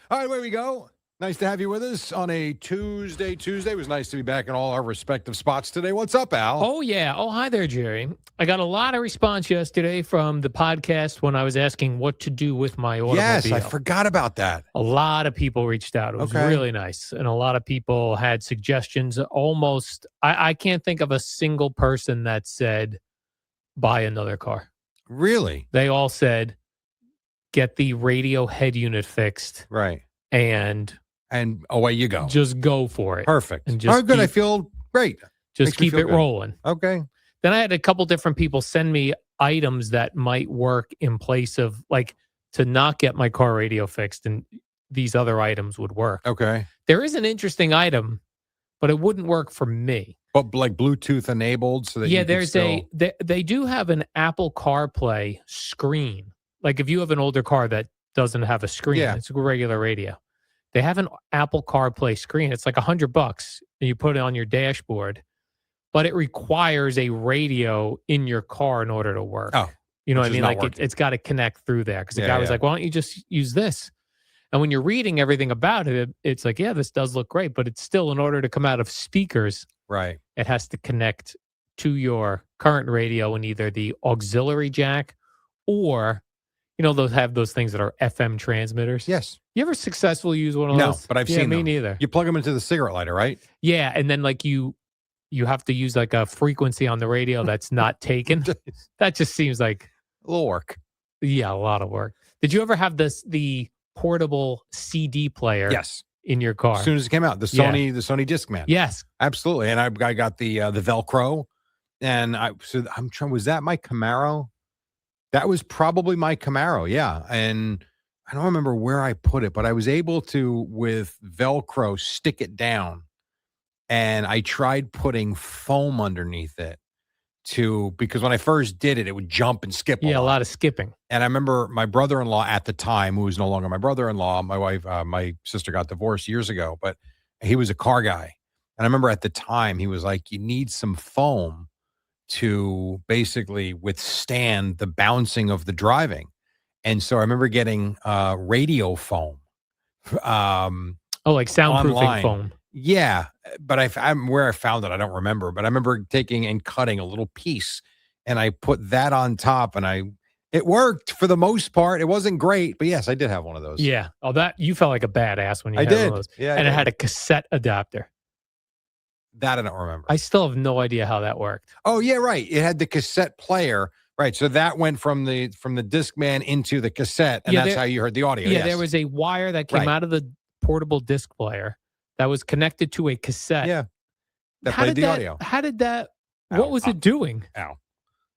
All right, away we go. Nice to have you with us on a Tuesday. It was nice to be back in all our respective spots today. What's up, Al? Oh, yeah. Oh, hi there, Jerry. I got a lot of response yesterday from the podcast when I was asking what to do with my automobile. Yes, I forgot about that. A lot of people reached out. It was really nice. And a lot of people had suggestions. Almost, I can't think of a single person that said, buy another car. Really? They all said, get the radio head unit fixed. Right. And away you go. Just go for it. Perfect. And just good. I feel great. Just keep it rolling. Okay. Then I had a couple different people send me items that might work in place of, like, to not get my car radio fixed, and these other items would work. Okay. There is an interesting item, but it wouldn't work for me. But like Bluetooth enabled, so that they do have an Apple CarPlay screen. Like if you have an older car that doesn't have a screen, it's a regular radio. They have an Apple CarPlay screen. It's like $100, and you put it on your dashboard, but it requires a radio in your car in order to work. Oh, you know what I mean? Like it's got to connect through there, because the guy was like, "Why don't you just use this?" And when you're reading everything about it, it's like, yeah, this does look great, but it's still, in order to come out of speakers, right? It has to connect to your current radio in either the auxiliary jack or, those have those things that are FM transmitters. Yes. You ever successfully use one of those? No, but I've seen them. Me neither. You plug them into the cigarette lighter, right? Yeah, and then like you have to use like a frequency on the radio that's not taken. That just seems like a little work. Yeah, a lot of work. Did you ever have the portable CD player? Yes. In your car, as soon as it came out, the Sony Discman. Yes, absolutely. And I got the Velcro, and I'm trying. Was that my Camaro? That was probably my Camaro. Yeah, and I don't remember where I put it, but I was able to, with Velcro, stick it down, and I tried putting foam underneath it because when I first did it, it would jump and skip. A lot of skipping. And I remember my brother-in-law at the time, who was no longer my brother-in-law, my wife, my sister got divorced years ago, but he was a car guy. And I remember at the time, he was like, you need some foam to basically withstand the bouncing of the driving. And so I remember getting radio foam. Like soundproofing online. Foam. Yeah, but I'm where I found it, I don't remember. But I remember taking and cutting a little piece, and I put that on top, and it worked for the most part. It wasn't great, but yes, I did have one of those. Yeah. Oh, that you felt like a badass when you had one of those. Yeah, and it had a cassette adapter. That I don't remember. I still have no idea how that worked. Oh yeah, right. It had the cassette player. Right, so that went from the Discman into the cassette, and that's how you heard the audio. Yeah, there was a wire that came out of the portable disc player that was connected to a cassette. Yeah, that played the audio. How did that? What was it doing?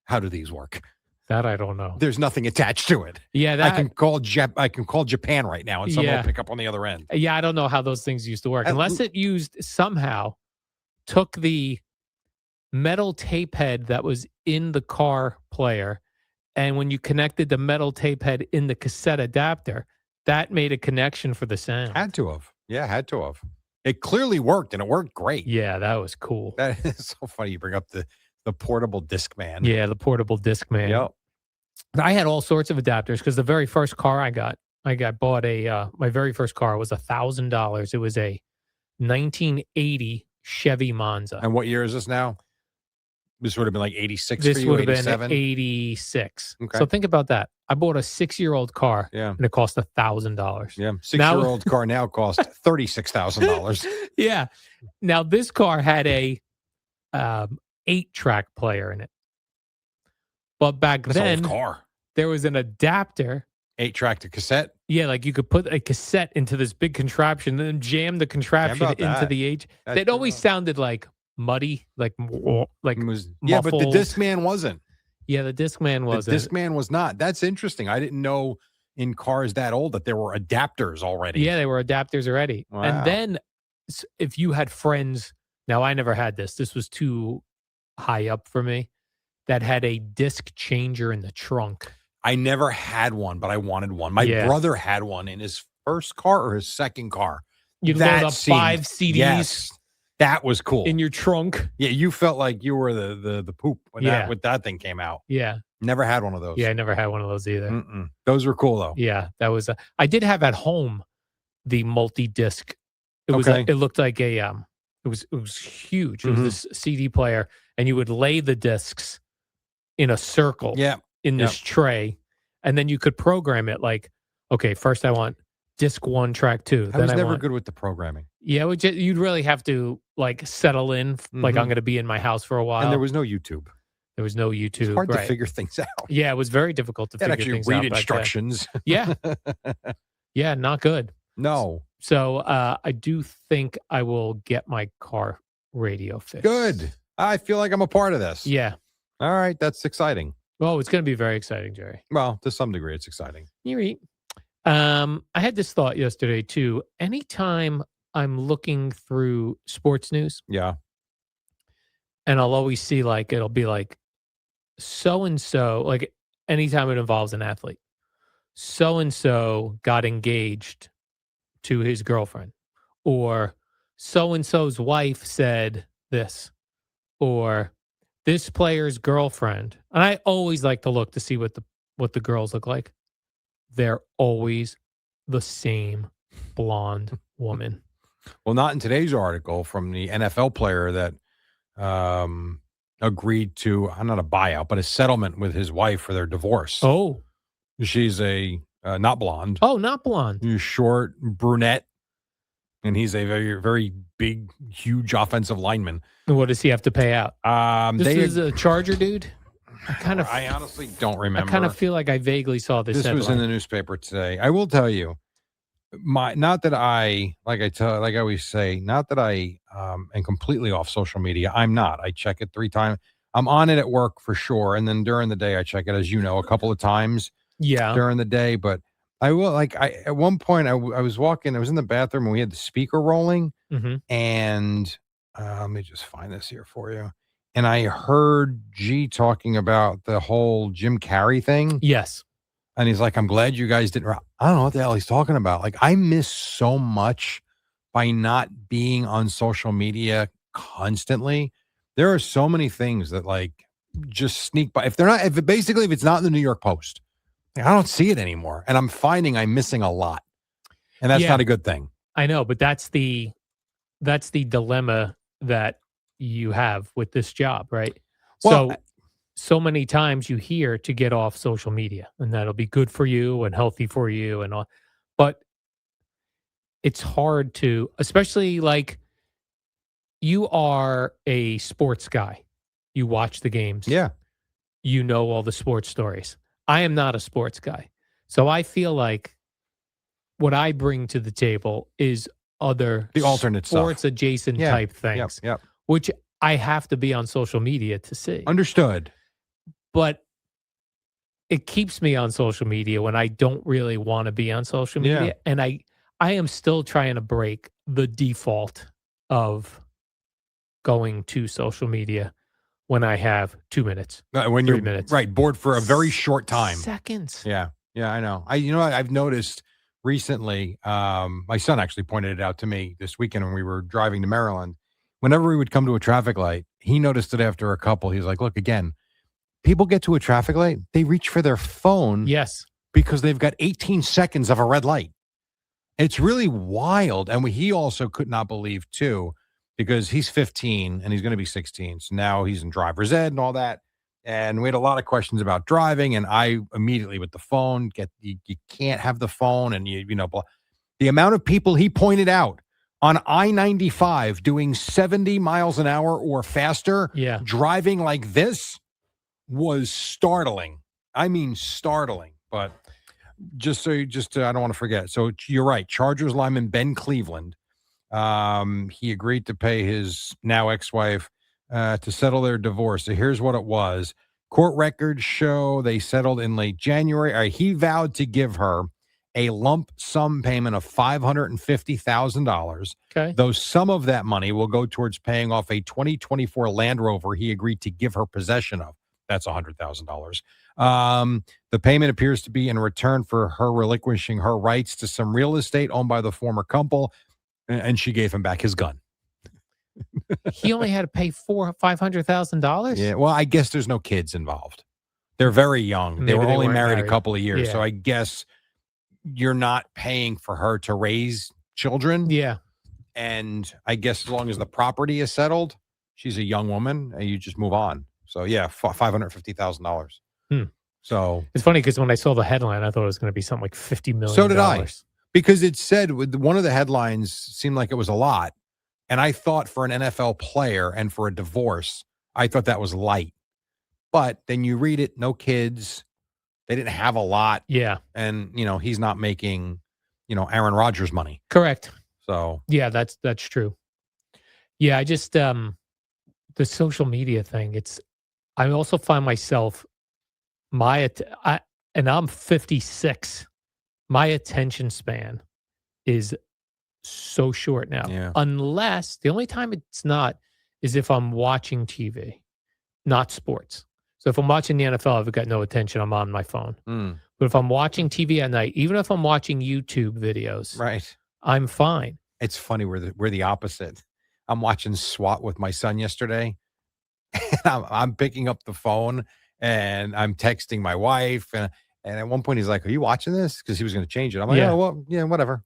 How do these work? That I don't know. There's nothing attached to it. Yeah, I can call Japan right now, and someone will pick up on the other end. Yeah, I don't know how those things used to work, unless it somehow took the metal tape head that was in the car player, and when you connected the metal tape head in the cassette adapter, that made a connection for the sound. Had to have. Yeah, had to have. It clearly worked, and it worked great. Yeah, that was cool. That is so funny. You bring up the portable Discman. Yeah, the portable Discman. Yep. I had all sorts of adapters because the very first car I bought my very first car was $1,000. It was a 1980 Chevy Monza. And what year is this now? This would have been like 86 this for you, would have 87? been 86. Okay. So think about that. I bought a 6-year-old car, and it cost $1,000. Yeah, 6-year-old car now costs $36,000. Yeah. Now this car had a 8-track player in it, but back then there was an adapter. 8-track to cassette. Yeah, like you could put a cassette into this big contraption and then jam the contraption into the 8. It always sounded like muddy, like it was. Yeah, but the Discman wasn't. Yeah, the Discman wasn't. The Discman was not. That's interesting. I didn't know in cars that old that there were adapters already. Yeah, they were adapters already. Wow. And then if you had friends, now I never had this. This was too high up for me, that had a disc changer in the trunk. I never had one, but I wanted one. My brother had one in his first car or his second car. You'd load up 5 CDs. Yes, that was cool. In your trunk. Yeah, you felt like you were the poop when that thing came out. Yeah. Never had one of those. Yeah, I never had one of those either. Those were cool, though. Yeah, that was. I did have at home the multi-disc. It was Okay. it looked like a it was huge. It was Mhm. this CD player, and you would lay the discs in a circle Yeah. in this tray, and then you could program it like, okay, first I want disc 1, track 2, I then was I never want good with the programming. yeah, you'd really have to like settle in, like I'm Mhm. going to be in my house for a And there while. was no YouTube. There was no It's YouTube, hard to right? figure things out. Yeah, it was very difficult to You had to figure actually things read out back then. instructions. Yeah, yeah, not good. No. So I do think I will get my car radio fixed. Good. I feel like I'm a part of this. Yeah. All right. That's exciting. Well, it's going to be very exciting, Jerry. Well, to some degree, it's exciting. You're right. I had this thought yesterday too. Anytime I'm looking through sports news, Yeah. and I'll always see like it'll be like so and so. Like anytime it involves an athlete, so and so got engaged to his girlfriend, or so and so's wife said this, or this player's girlfriend. And I always like to look to see what the girls look like. They're always the same blonde woman. Well, not in today's article from the NFL player that agreed to, not a buyout, but a settlement with his wife for their divorce. Oh, She's a not blonde. oh, not blonde. She's short, brunette, and he's a very, very big, huge offensive lineman. And what does he have to pay out? This They is a Charger dude. I honestly don't remember. I kind of feel like I vaguely saw this. This was in the newspaper today. I will tell you, not that I like I always say, not that I am completely off social media. I'm not. I check it 3 times. I'm on it at work for sure, and then during the day I check it, as you know, a couple of times Yeah. during the day. But I will at one point I was walking. I was in the bathroom and we had the speaker rolling, Hmm. and let me just find this here for you. And I heard G talking about the whole Jim Carrey thing. Yes. And he's like, I'm glad you guys didn't. I don't know what the hell he's talking about. Like, I miss so much by not being on social media constantly. There are so many things that like just sneak by. If it's not in the New York Post, I don't see it anymore. And I'm finding I'm missing a lot. And that's Yeah. not a good thing. I know, but that's the dilemma that you have with this job, right? Well, So many times you hear to get off social media and that'll be good for you and healthy for you and all, but it's hard to, especially like you are a sports guy. You watch the games. yeah. You know all the sports stories. I am not a sports guy. So I feel like what I bring to the table is other The alternate sports stuff. adjacent Yeah. type things, Yep. which I have to be on social media to see. Understood. But it keeps me on social media when I don't really want to be on social media. Yeah. And I am still trying to break the default of going to social media when I have 2 minutes. When 3 you're minutes. right, bored for a very short time. Seconds. Yeah. Yeah, I know. I've noticed recently, my son actually pointed it out to me this weekend when we were driving to Maryland. Whenever we would come to a traffic light, he noticed it after a couple. He's like, look, again, people get to a traffic light, they reach for their phone Yes. because they've got 18 seconds of a red light. It's really wild. And he also could not believe, too, because he's 15 and he's going to be 16. So now he's in driver's ed and all that. And we had a lot of questions about driving. And I immediately with the phone, you can't have the phone. And, blah. The amount of people he pointed out on I-95 doing 70 miles an hour or faster, Yeah. driving like this was startling. I mean, startling. But I don't want to forget. So you're right. Chargers lineman Ben Cleveland, he agreed to pay his now ex-wife to settle their divorce. So here's what it was. Court records show they settled in late January. He vowed to give her a lump sum payment of $550,000. Okay. Though some of that money will go towards paying off a 2024 Land Rover he agreed to give her possession of. That's $100,000. The payment appears to be in return for her relinquishing her rights to some real estate owned by the former couple, and she gave him back his gun. He only had to pay $500,000. Yeah, well, I guess there's no kids involved. They're very young. They Maybe were they only weren't married a married. couple of years, Yeah. so I guess you're not paying for her to raise children. Yeah. And I guess as long as the property is settled, she's a young woman and you just move on. So yeah, $550,000. Hmm. So It's funny because when I saw the headline, I thought it was going to be something like $50 million. so did I, because it said with one of the headlines seemed like it was a lot. And I thought for an NFL player and for a divorce, I thought that was light. But then you read it, no kids. They didn't have a lot. Yeah. And, he's not making, Aaron Rodgers money. Correct. So yeah, that's true. Yeah, I just the social media thing. I also find myself and I'm 56. My attention span is so short now. Yeah. Unless the only time it's not is if I'm watching TV, not sports. So if I'm watching the NFL, I've got no attention. I'm on my phone. But if I'm watching TV at night, even if I'm watching YouTube videos, right. I'm fine. It's funny, we're the opposite. I'm watching SWAT with my son yesterday. And I'm picking up the phone and I'm texting my wife. And at one point he's like, "Are you watching this?" Because he was going to change it. I'm like, Yeah. "Oh, well, yeah, whatever."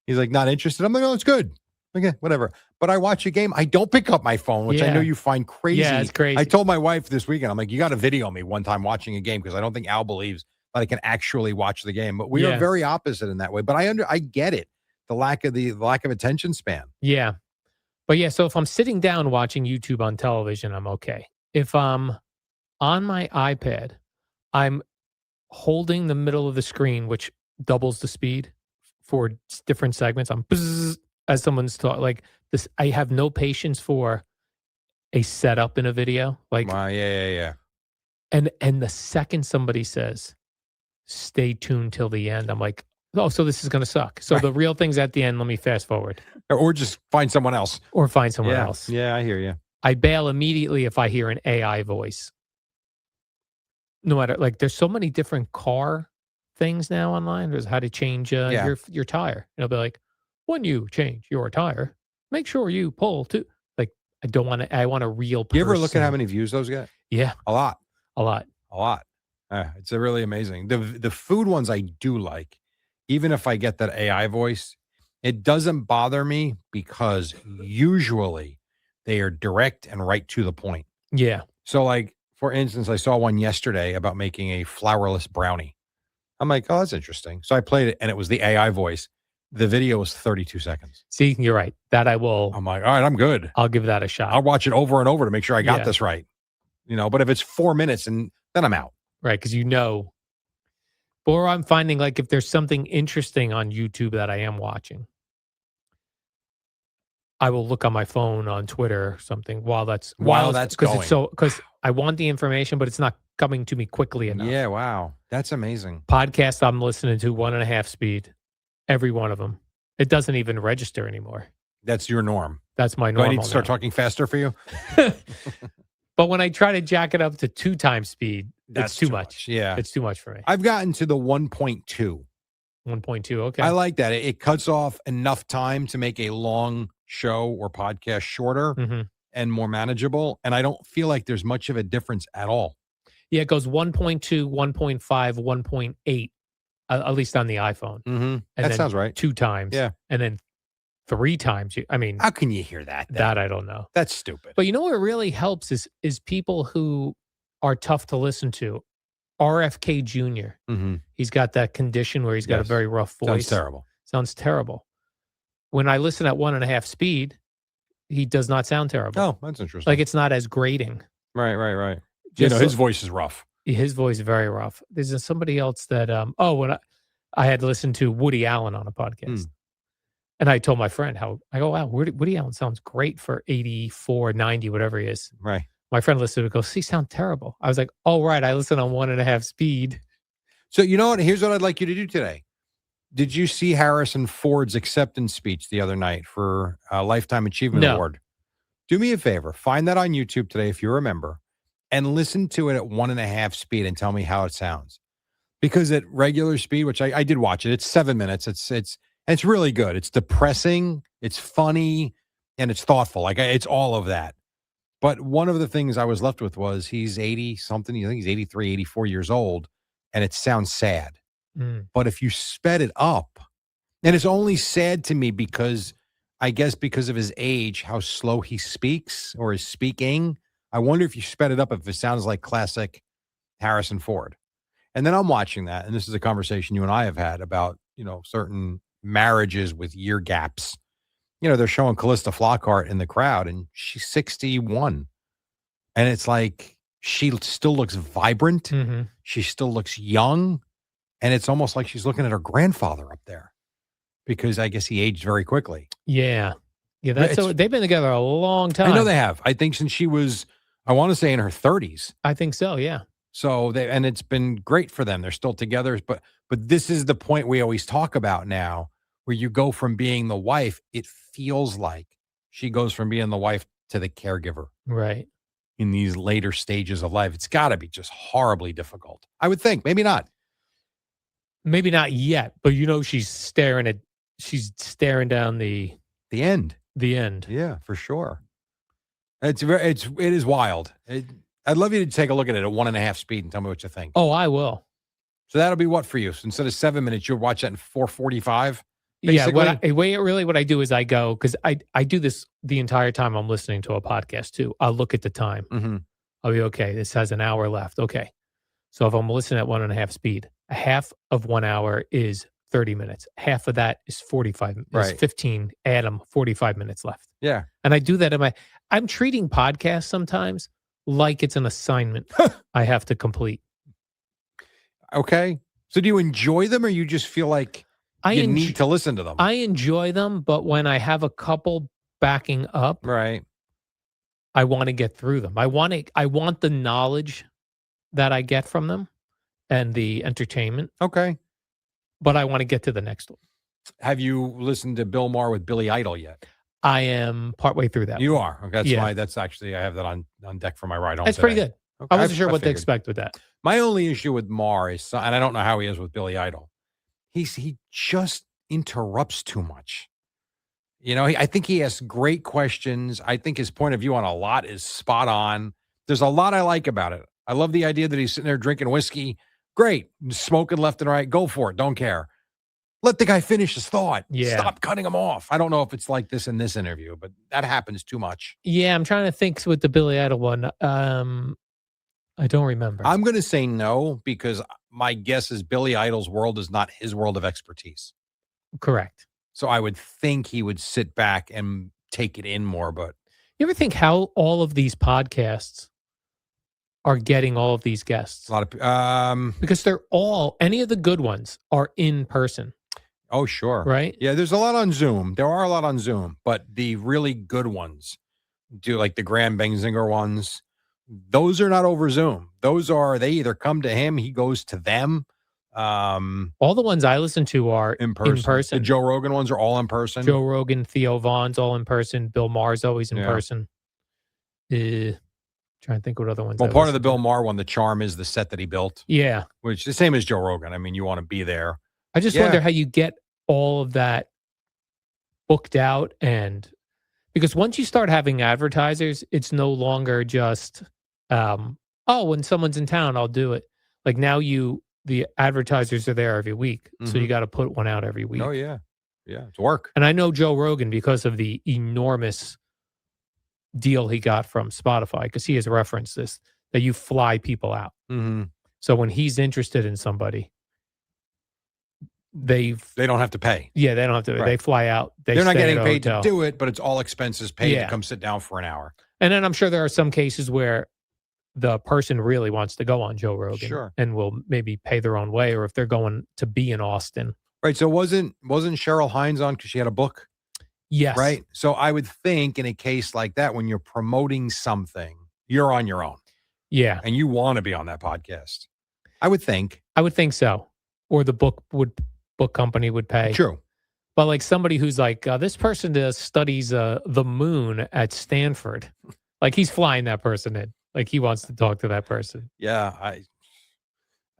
He's like, "Not interested." I'm like, "Oh, it's good." Okay, whatever. But I watch a game. I don't pick up my phone, which I know you find crazy. Yeah, it's crazy. I told my wife this weekend, I'm like, "You got to video me one time watching a game," because I don't think Al believes that I can actually watch the game. But we are very opposite in that way. But I get it. The lack of attention span. Yeah. But yeah, so if I'm sitting down watching YouTube on television, I'm okay. If I'm on my iPad, I'm holding the middle of the screen, which doubles the speed for different segments. I'm bzzz, as someone's like this. I have no patience for a setup in a video. Like, yeah. And the second somebody says, "Stay tuned till the end," I'm like, "Oh, so this is going to suck." So the real thing's at the end. Let me fast forward. Or just find someone else. Or find someone else. Yeah, I hear you. I bail immediately if I hear an AI voice. No matter, like, there's so many different car things now online. There's how to change your tire. It'll be like, when you change your tire, make sure you pull to. Like, I want a real person. You ever look at how many views those get? Yeah. A lot. A lot. It's really amazing. The food ones I do like, even if I get that AI voice, it doesn't bother me because usually they are direct and right to the point. Yeah. So, like, for instance, I saw one yesterday about making a flourless brownie. I'm like, "Oh, that's interesting." So I played it, and it was the AI voice. The video was 32 seconds. See, you're right. That I will. I'm like, "All right, I'm good. I'll give that a shot." I'll watch it over and over to make sure I got this right. But if it's 4 minutes, and then I'm out. Right, because or I'm finding, like, if there's something interesting on YouTube that I am watching, I will look on my phone on Twitter or something while that's going. Because I want the information, but it's not coming to me quickly enough. Yeah, wow. That's amazing. Podcast I'm listening to 1.5 speed, every one of them. It doesn't even register anymore. That's your norm. That's my Do normal. I need to start talking faster for you? But when I try to jack it up to 2 times speed, That's it's too much. Yeah. It's too much for me. I've gotten to the 1.2. 1.2, okay. I like that. It cuts off enough time to make a long show or podcast shorter and more manageable. And I don't feel like there's much of a difference at all. Yeah, it goes 1.2, 1.5, 1.8, at least on the iPhone. And that sounds right. 2 times. Yeah. And then 3 times. How can you hear that? That I don't know. That's stupid. But what really helps is people who are tough to listen to. RFK Jr. He's got that condition where he's got a very rough voice. Sounds terrible. When I listen at 1.5 speed, he does not sound terrible. Oh, that's interesting. Like, it's not as grating. Right. His voice is rough. His voice is very rough. There's somebody else that when I had listened to Woody Allen on a podcast. And I told my friend wow, Woody Allen sounds great for 84, 90, whatever he is. Right. My friend listened to it, goes, "He sounds terrible." I was like, "Oh, right. I listen on 1.5 speed." So, you know what? Here's what I'd like you to do today. Did you see Harrison Ford's acceptance speech the other night for a Lifetime Achievement Award? Do me a favor. Find that on YouTube today, if you remember, and listen to it at 1.5 speed and tell me how it sounds. Because at regular speed, which I did watch it, it's 7 minutes. It's really good. It's depressing. It's funny, and it's thoughtful. Like, it's all of that. But one of the things I was left with was he's 80 something. I think he's 83, 84 years old, and it sounds sad. But if you sped it up, and it's only sad to me because I guess because of his age, how slow he speaks or is speaking. I wonder if you sped it up, if it sounds like classic Harrison Ford. And then I'm watching that, and this is a conversation you and I have had about, certain marriages with year gaps. They're showing Callista Flockhart in the crowd, and she's 61. And it's like she still looks vibrant. Mm-hmm. She still looks young. And it's almost like she's looking at her grandfather up there because I guess he aged very quickly. Yeah. Yeah, they've been together a long time. I know they have. I think since she was, I want to say in her 30s. I think so, yeah. So and it's been great for them. They're still together, but this is the point we always talk about now, where you go from being the wife, it feels like she goes from being the wife to the caregiver. Right. In these later stages of life. It's got to be just horribly difficult. I would think, maybe not. Maybe not yet, but she's staring down the end. The end. Yeah, for sure. It is wild. I'd love you to take a look at it at 1.5 speed and tell me what you think. Oh, I will. So that'll be what for you? So instead of 7 minutes, you'll watch that in 4:45. Yeah. What I do is I go, because I do this the entire time I'm listening to a podcast too. I'll look at the time. Mm-hmm. I'll be okay. This has an hour left. Okay. So if I'm listening at 1.5 speed, a half of 1 hour is 30 minutes. Half of that is 45. Right. Is 15. Add them 45 minutes left. Yeah. And I do that I'm treating podcasts sometimes like it's an assignment I have to complete. Okay. So do you enjoy them, or you just feel like you need to listen to them? I enjoy them, but when I have a couple backing up, right, I want to get through them. I want the knowledge that I get from them and the entertainment. Okay. But I want to get to the next one. Have you listened to Bill Maher with Billy Idol yet? I am partway through that. You are. Okay, that's actually, I have that on deck for my ride home. That's pretty good. Okay. I wasn't sure what to expect with that. My only issue with Maher is, and I don't know how he is with Billy Idol, he just interrupts too much. I think he asks great questions. I think his point of view on a lot is spot on. There's a lot I like about it. I love the idea that he's sitting there drinking whiskey. Great. Smoking left and right. Go for it. Don't care. Let the guy finish his thought. Yeah. Stop cutting him off. I don't know if it's like this in this interview, but that happens too much. Yeah, I'm trying to think with the Billy Idol one. I don't remember. I'm going to say no, because my guess is Billy Idol's world is not his world of expertise. Correct. So I would think he would sit back and take it in more. But you ever think how all of these podcasts are getting all of these guests? A lot of because any of the good ones are in person. Oh, sure. Right? Yeah, there's a lot on Zoom. There are a lot on Zoom, but the really good ones, like the Graham Benzinger ones, those are not over Zoom. They either come to him, he goes to them. All the ones I listen to are in person. The Joe Rogan ones are all in person. Joe Rogan, Theo Vaughn's all in person. Bill Maher's always in person. Trying to think what other ones. Well, part of the Bill Maher one, the charm is the set that he built. Yeah. Which the same as Joe Rogan. I mean, you want to be there. I just wonder how you get all of that booked out, and because once you start having advertisers, it's no longer just, when someone's in town, I'll do it. Like now the advertisers are there every week. So you got to put one out every week. Oh yeah. Yeah. It's work. And I know Joe Rogan, because of the enormous deal he got from Spotify, because he has referenced this, that you fly people out. Mm-hmm. So when he's interested in somebody, they don't have to pay. Yeah, they don't have to. Right. They fly out. They're not getting paid to do it, but it's all expenses paid to come sit down for an hour. And then I'm sure there are some cases where the person really wants to go on Joe Rogan, and will maybe pay their own way, or if they're going to be in Austin. Right. So wasn't Cheryl Hines on because she had a book? Yes. Right. So I would think in a case like that, when you're promoting something, you're on your own. Yeah. And you want to be on that podcast. I would think so. Or the book company would pay. True. But like somebody who's like, this person studies the moon at Stanford. Like he's flying that person in. Like he wants to talk to that person. Yeah, I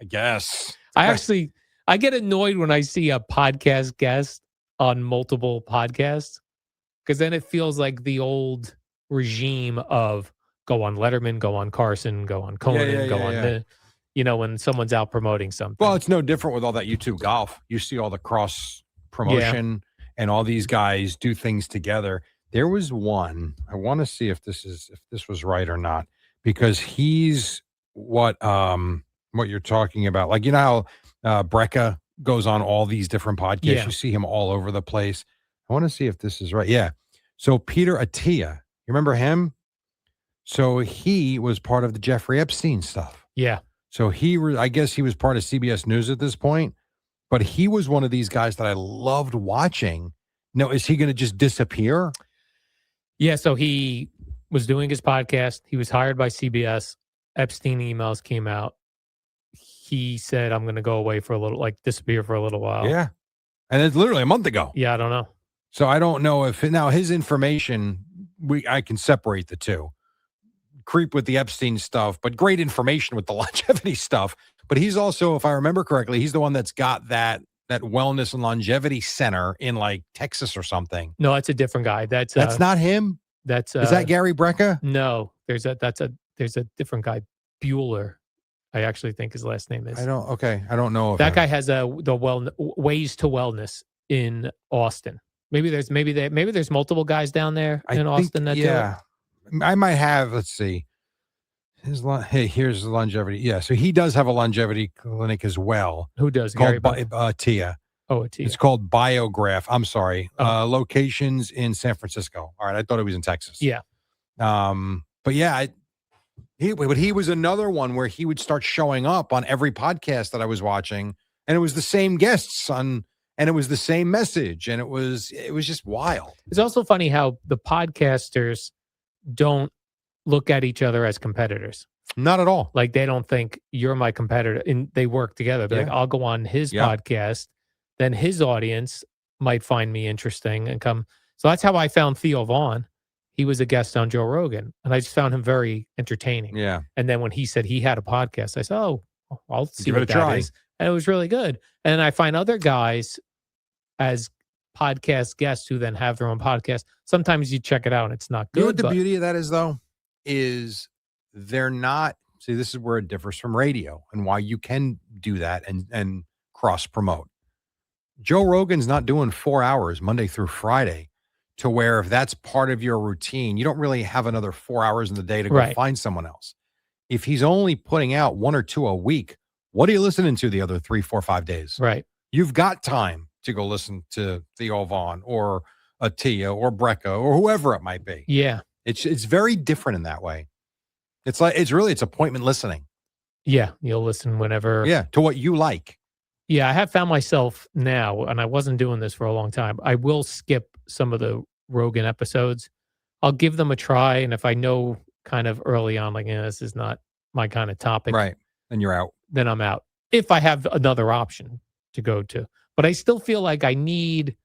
guess. I get annoyed when I see a podcast guest on multiple podcasts, because then it feels like the old regime of go on Letterman, go on Carson, go on Conan, go on this. when someone's out promoting something. Well, it's no different with all that YouTube golf. You see all the cross promotion and all these guys do things together. There was one, I want to see if this was right or not, because he's what you're talking about. Like, how Brecca goes on all these different podcasts. Yeah. You see him all over the place. I want to see if this is right. Yeah. So Peter Attia, you remember him? So he was part of the Jeffrey Epstein stuff. Yeah. So I guess he was part of CBS News at this point, but he was one of these guys that I loved watching. Now, is he going to just disappear? Yeah. So he was doing his podcast. He was hired by CBS. Epstein emails came out. He said, I'm going to go away for a little, disappear for a little while. Yeah. And it's literally a month ago. Yeah. I don't know. So I don't know if now his information, I can separate the two. Creep with the Epstein stuff, but great information with the longevity stuff. But he's also, if I remember correctly, he's the one that's got that wellness and longevity center in like Texas or something. No, that's a different guy. That's not him. Is that Gary Brecka? No, there's a different guy, Bueller. I actually think his last name is. I don't know. That guy has the Ways to Wellness in Austin. Maybe there's multiple guys down there in Austin that do it. I might have. Let's see. Here's the longevity. Yeah, so he does have a longevity clinic as well. Who does? Called Tia. Oh, Tia. It's called Biograph. I'm sorry. Locations in San Francisco. All right, I thought it was in Texas. Yeah. But yeah, he was another one where he would start showing up on every podcast that I was watching, and it was the same guests and it was the same message, and it was just wild. It's also funny how the podcasters don't look at each other as competitors. Not at all. Like, they don't think you're my competitor, and they work together. They're like, I'll go on his podcast, then his audience might find me interesting and come. So that's how I found Theo Vaughn. He was a guest on Joe Rogan, and I just found him very entertaining. Yeah. And then when he said he had a podcast, I said, oh, I'll see Give what it a that try. is. And it was really good. And I find other guys as podcast guests who then have their own podcast. Sometimes you check it out and it's not good. You know what the beauty of that is, though, is they're not. See, this is where it differs from radio and why you can do that and cross promote. Joe Rogan's not doing 4 hours Monday through Friday, to where if that's part of your routine, you don't really have another 4 hours in the day to go find someone else. If he's only putting out 1 or 2 a week, what are you listening to the other 3, 4, 5 days? Right. You've got time to go listen to Theo Vaughn or Tia or Brecca or whoever it might be. Yeah. It's very different in that way. It's appointment listening. Yeah. You'll listen whenever. Yeah. To what you like. Yeah. I have found myself now, and I wasn't doing this for a long time. I will skip some of the Rogan episodes. I'll give them a try. And if I know kind of early on, like, this is not my kind of topic. Right. Then you're out. Then I'm out. If I have another option to go to. But I still feel like I need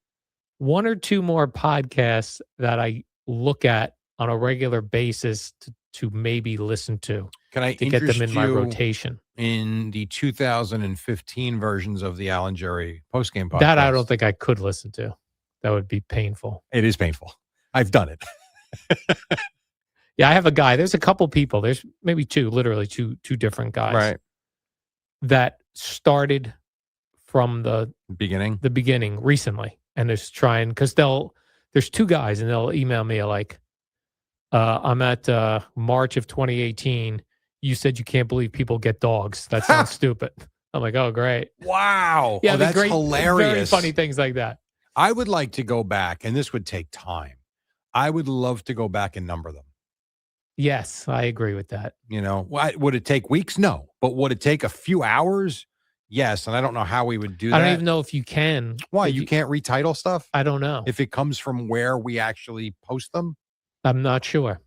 1 or 2 more podcasts that I look at on a regular basis to maybe listen to. Can I to get them in my rotation? In the 2015 versions of the Alan Jerry postgame podcast. That I don't think I could listen to. That would be painful. It is painful. I've done it. Yeah, I have a guy. There's a couple people. There's maybe literally two different guys. Right. That started from the beginning recently, and is trying, because there's 2 guys and they'll email me like, I'm at March of 2018. You said you can't believe people get dogs. That sounds stupid. I'm like, oh, great. Wow. Yeah, that's great, hilarious. Very funny things like that. I would like to go back, and this would take time. I would love to go back and number them. Yes, I agree with that. Would it take weeks? No. But would it take a few hours? Yes. And I don't know how we would do that. I don't even know if you can. Why? You can't retitle stuff? I don't know. If it comes from where we actually post them? I'm not sure.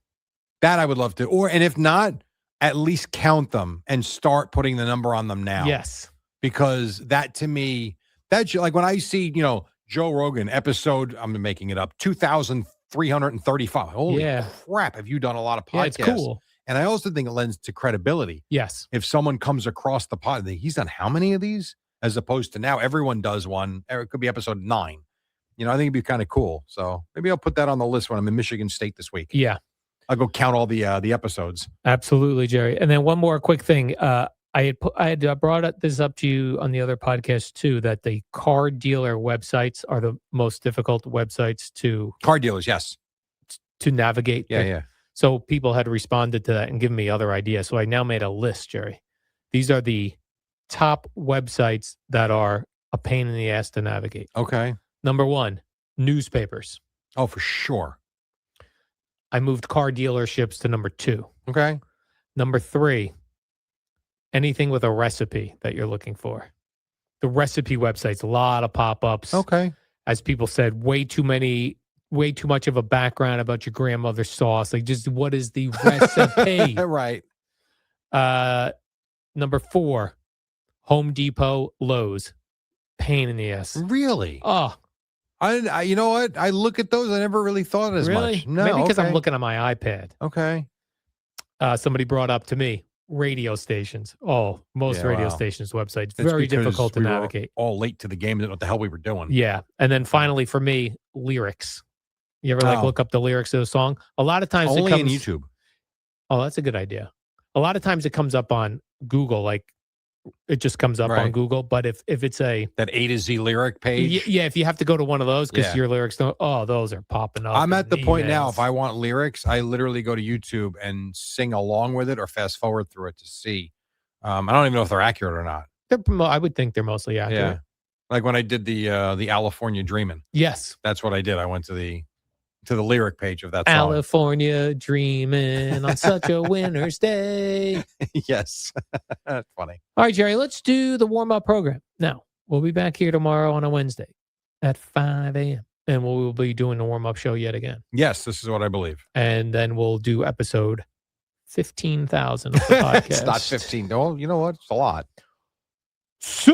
That I would love to. And if not, at least count them and start putting the number on them now. Yes. Because that, to me, that's like when I see, Joe Rogan episode, I'm making it up, 2,335. Holy crap. Have you done a lot of podcasts? Yeah, it's cool. And I also think it lends to credibility. Yes. If someone comes across the pod, he's done how many of these? As opposed to now everyone does one. It could be episode 9. I think it'd be kind of cool. So maybe I'll put that on the list when I'm in Michigan State this week. Yeah. I'll go count all the episodes. Absolutely, Jerry. And then one more quick thing. I had brought this up to you on the other podcast too, that the car dealer websites are the most difficult websites to Car dealers, yes. navigate. Yeah. So people had responded to that and given me other ideas. So I now made a list, Jerry. These are the top websites that are a pain in the ass to navigate. Okay. Number 1, newspapers. Oh, for sure. I moved car dealerships to number 2. Okay. Number 3, anything with a recipe that you're looking for. The recipe websites, a lot of pop-ups. Okay. As people said, way too much of a background about your grandmother's sauce. Like, just what is the recipe? Right. Number 4, Home Depot, Lowe's. Pain in the ass. Really? Oh, I you know what? I look at those. I never really thought as really? much. No, Maybe because okay. I'm looking at my iPad. Okay. Somebody brought up to me radio stations. Oh, most radio stations websites That's very because difficult to we were navigate. all late to the game. Didn't know what the hell we were doing. Yeah, and then finally for me, lyrics. You ever look up the lyrics of a song? A lot of times only it comes on YouTube. Oh, that's a good idea. A lot of times it comes up on Google, like it just comes up on Google. But if it's that A to Z lyric page, yeah, if you have to go to one of those because your lyrics don't, those are popping up. I'm at the point now. If I want lyrics, I literally go to YouTube and sing along with it or fast forward through it to see. I don't even know if they're accurate or not. I would think they're mostly accurate. Yeah, like when I did the California Dreamin'. Yes, that's what I did. I went to the lyric page of that song. California dreaming on such a winter's day. Yes. That's funny. All right, Jerry, let's do the warm-up program. Now, we'll be back here tomorrow on a Wednesday at 5 a.m. And we will be doing the warm-up show yet again. Yes, this is what I believe. And then we'll do episode 15,000 of the podcast. It's not 15. Oh, you know what? It's a lot. So